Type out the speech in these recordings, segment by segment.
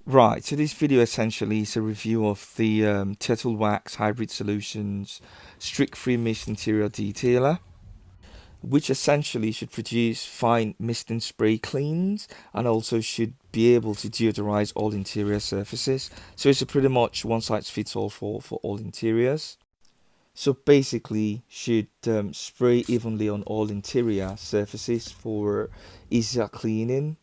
Right, so this video essentially is a review of the Turtle Wax Hybrid Solutions Strict Free Mist Interior Detailer, which essentially should produce fine mist and spray cleans and also should be able to deodorize all interior surfaces. So it's a pretty much one size fits all for all interiors. So basically should spray evenly on all interior surfaces for easier cleaning.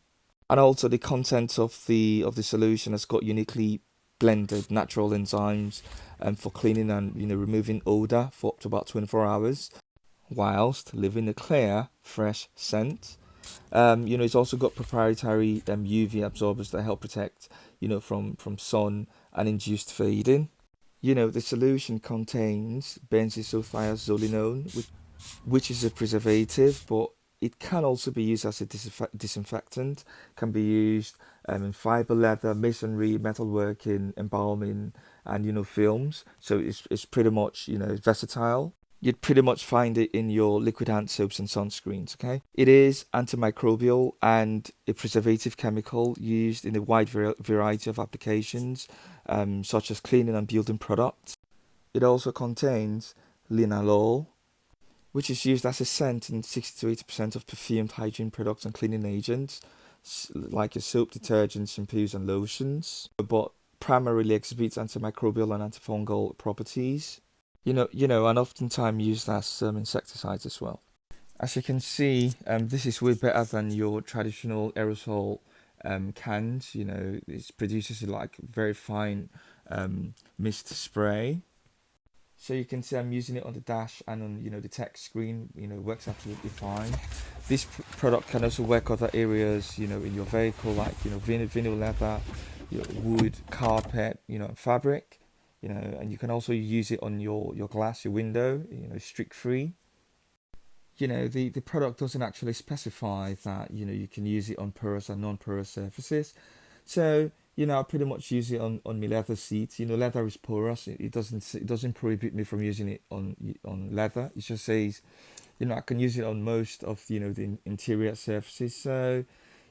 And also the content of the solution has got uniquely blended natural enzymes for cleaning and removing odor for up to about 24 hours whilst leaving a clear fresh scent. It's also got proprietary UV absorbers that help protect from sun and induced fading. The solution contains benzisothiazolinone, which is a preservative, but it can also be used as a disinfectant, can be used in fiber, leather, masonry, metalworking, embalming, and films. So it's pretty much versatile. You'd pretty much find it in your liquid hand soaps and sunscreens. Okay, it is antimicrobial and a preservative chemical used in a wide variety of applications, such as cleaning and building products. It also contains linalool, which is used as a scent in 60 to 80% of perfumed hygiene products and cleaning agents, like your soap, detergents, shampoos, and lotions, but primarily exhibits antimicrobial and antifungal properties. And oftentimes used as insecticides as well. As you can see, this is way better than your traditional aerosol cans. It produces like very fine mist spray. So you can see I'm using it on the dash and on the text screen. It works absolutely fine. This product can also work other areas. In your vehicle, like vinyl leather, wood, carpet, fabric. And you can also use it on your glass, your window. Streak free. The product doesn't actually specify that you can use it on porous and non-porous surfaces. So I pretty much use it on my leather seats. Leather is porous. It doesn't prohibit me from using it on leather. It just says I can use it on most of the interior surfaces. So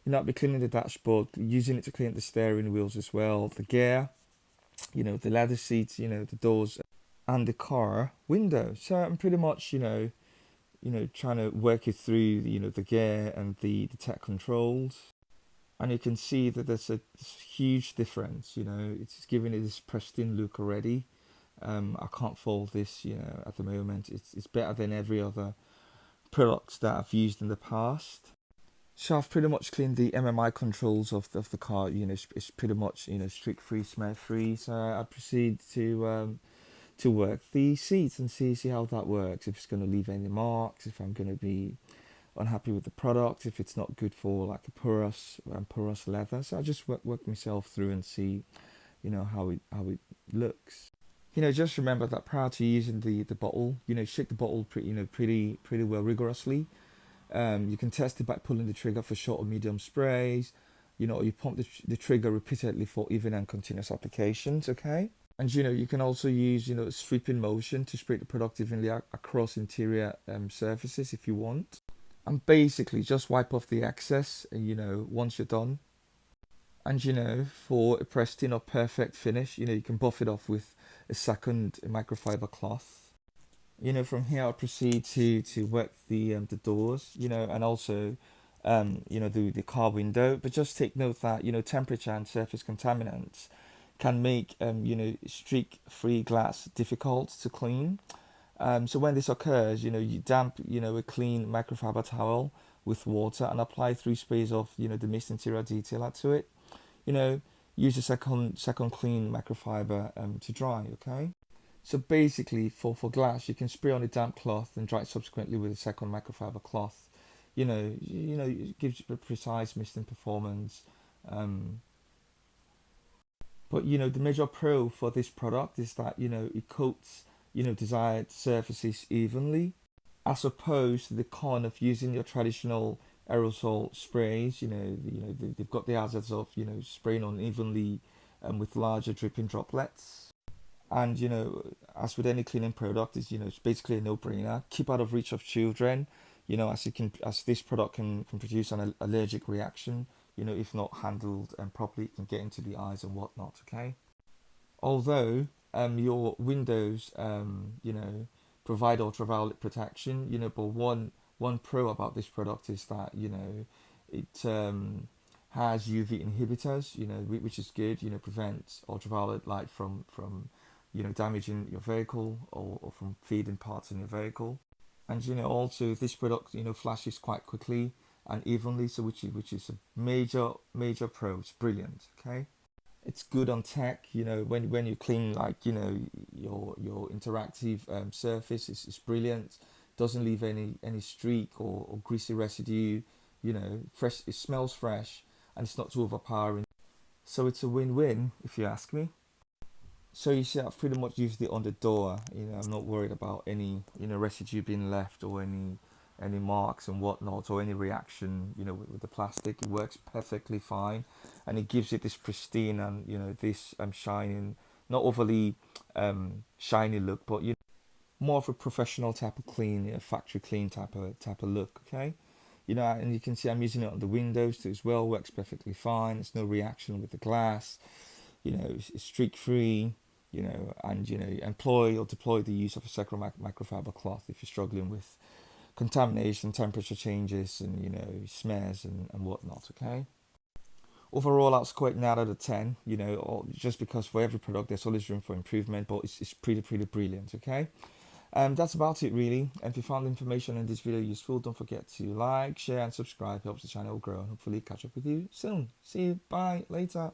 I'll be cleaning the dashboard, using it to clean the steering wheels as well, the gear, the leather seats, the doors, and the car window. So I'm pretty much trying to work it through the gear and the tech controls, and you can see that there's a huge difference. It's giving it this pristine look already. I can't fault this at the moment. It's better than every other products that I've used in the past. So I've pretty much cleaned the MMI controls of the car. It's pretty much streak free, smell free. So I proceed to work the seats and see how that works. If it's going to leave any marks, if I'm going to be unhappy with the product, if it's not good for like a porous leather. So I just work myself through and see how it looks. Just remember that prior to using the bottle, shake the bottle pretty well rigorously. You can test it by pulling the trigger for short or medium sprays. You pump the trigger repeatedly for even and continuous applications. Okay. And you can also use a sweeping motion to spray the product evenly across interior surfaces if you want. And basically just wipe off the excess, once you're done. And for a pristine or perfect finish, you can buff it off with a second microfiber cloth. From here I'll proceed to work the doors, and also the car window. But just take note that temperature and surface contaminants can make streak-free glass difficult to clean. So when this occurs, you damp a clean microfiber towel with water and apply 3 sprays of the mist interior detailer to it. You know, use a second clean microfiber to dry. Okay. So basically, for glass, you can spray on a damp cloth and dry it subsequently with a second microfiber cloth. It gives you a precise misting performance. Um, But the major pro for this product is that it coats desired surfaces evenly, as opposed to the con of using your traditional aerosol sprays. They've got the hazards of spraying unevenly with larger dripping droplets. And as with any cleaning product, it's basically a no-brainer. Keep out of reach of children. As this product can produce an allergic reaction if not handled properly, it can get into the eyes and whatnot. Okay. Although your windows, provide ultraviolet protection, but one pro about this product is that it has UV inhibitors, which is good, prevents ultraviolet light from damaging your vehicle, or from feeding parts in your vehicle. And also this product flashes quite quickly and evenly, so which is a major pro. It's brilliant. Okay. It's good on tech, when you clean, like your interactive surface is brilliant. Doesn't leave any streak or greasy residue. Fresh. It smells fresh, and it's not too overpowering. So it's a win-win, if you ask me. So you see, I've pretty much used it on the door. I'm not worried about any residue being left, or any marks and whatnot, or any reaction with the plastic. It works perfectly fine, and it gives it this pristine and this shining, not overly shiny look, but more of a professional type of clean, factory clean type of look. Okay. And you can see I'm using it on the windows too as well. Works perfectly fine. There's no reaction with the glass. It's streak free. And employ or deploy the use of a second microfiber cloth if you're struggling with contamination, temperature changes, and smears and whatnot. Okay. Overall, I'll score it 9 out of 10. Just because for every product there's always room for improvement, but it's pretty brilliant. Okay. That's about it really. And if you found the information in this video useful, don't forget to like, share, and subscribe. Helps the channel grow. And hopefully catch up with you soon. See you. Bye. Later.